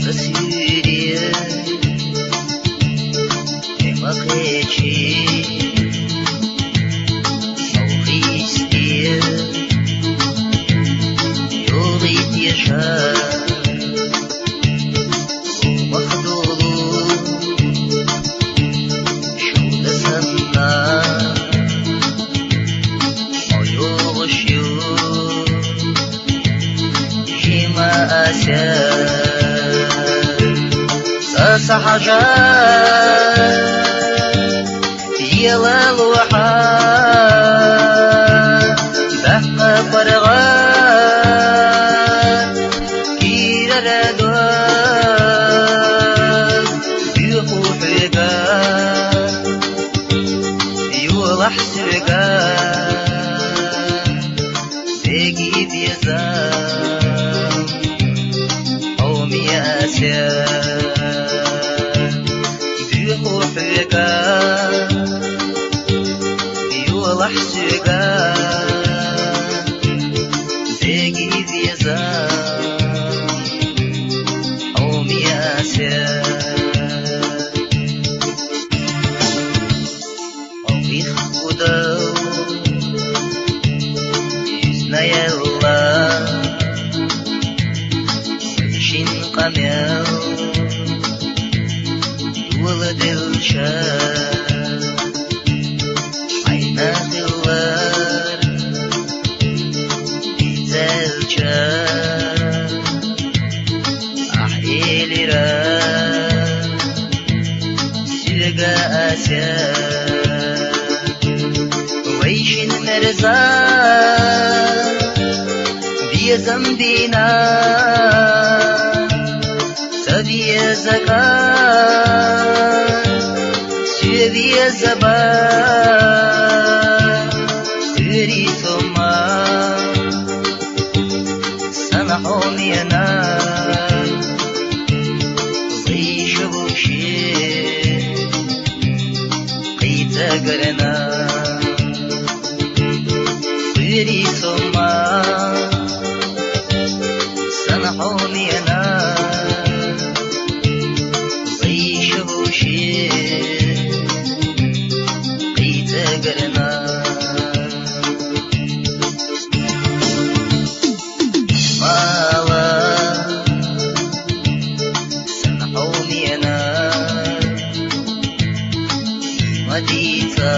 засюре Темахечи Саухисте Юлитеша Умахдулу Шудасанна Моюгушю Жимаася Сахажа يلالوحا بحق برغا كيرادوا بيخوحيقا يولحسيقا بيجي بيزام قومي آسيا بيخوحيقا لحسيقا زيقي بيزام قومي آسيا أوفيخ خدو يزنا يلا ويشين قميو ولد الشام Nadilar Dizelca Ahilira Silga Asya Weishin Merza Via Zambina Savia Zakat Suvia Zabat ثم سنحومي أنا ضيش بوشي قيت قرنا غيري ثم سنحومي أنا ضيش بوشي قيت قرنا Madita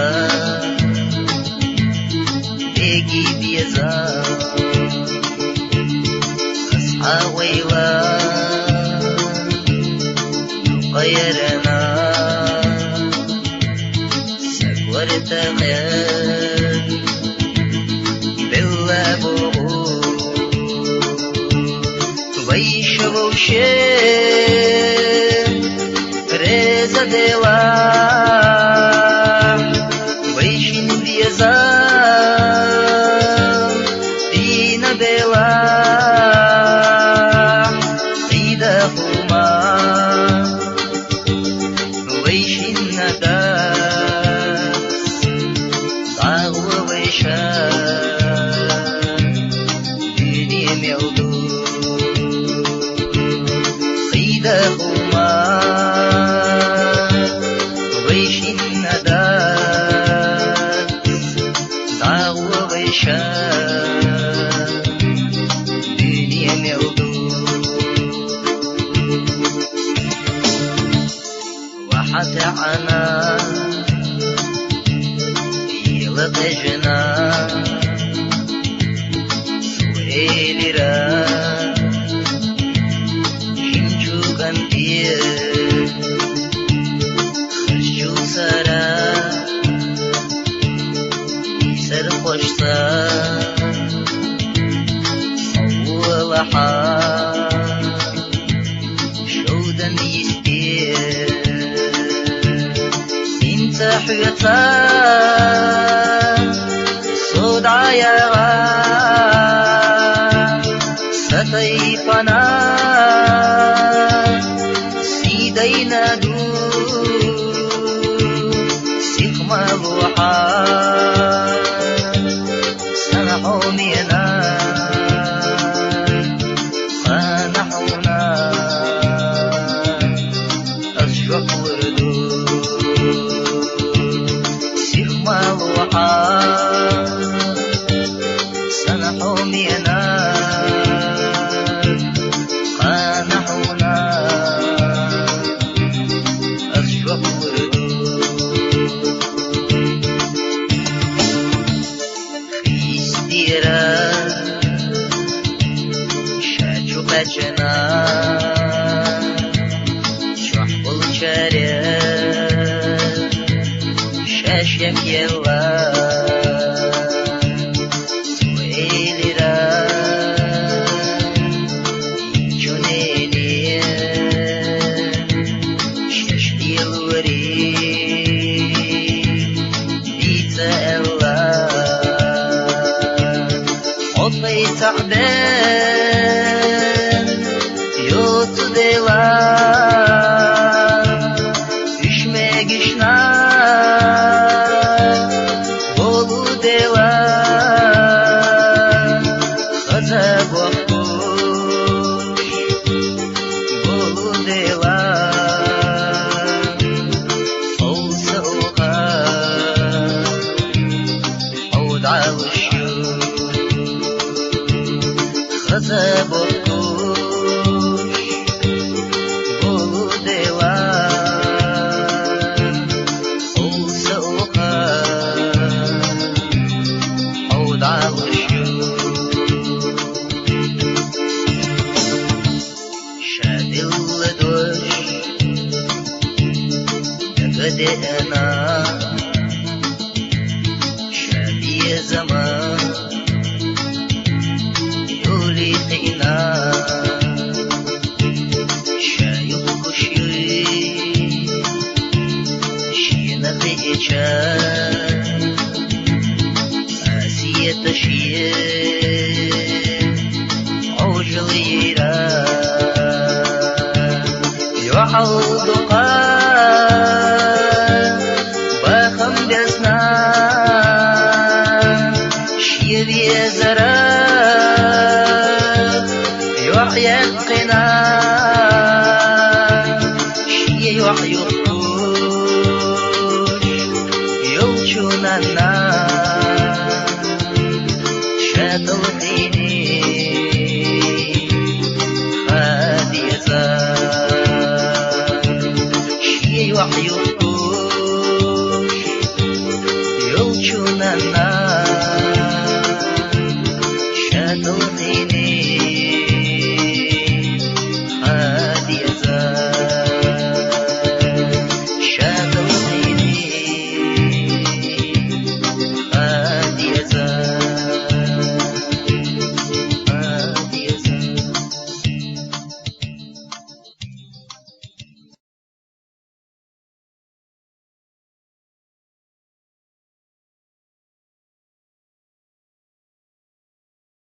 Begi biaza Asha wayla Nuqayrana Sagwarta ghan Billa bu'u Waisha wawshe Reza dela Weishin biazam Dina bela Sida huma Weishin nadas Dagwa weisha Dini mewdu Sida huma Weishin nadas دنيا مودو وحتى عنا يلقجنا سويلي را شنجو كنتير خرجو سارا يسر خوشتا صولحا شودا يستير انت حيطا صود عياغا ستيقنا سيدينا دو سيخما بوحا سنحومينا فنحونا وحاب سنحو مينا قانحونا أشوف وردو خيستيرا شاجو بجنا شوح بالجاري شاشيك يلا تعبان يوت ديلا düşmegişna bolu dela kaza bakmış bolu dela olsa oha avdalışıyor kaza bakmış bolu dela olsa oha avdalışıyor şadilli duş بدأنا شبيه زمان يوليقنا شايخ كشري شينا بيجا آسية شيء عجليرا يحوض يحيى القنا شي يحيى الطوش يلجونا شاد الدين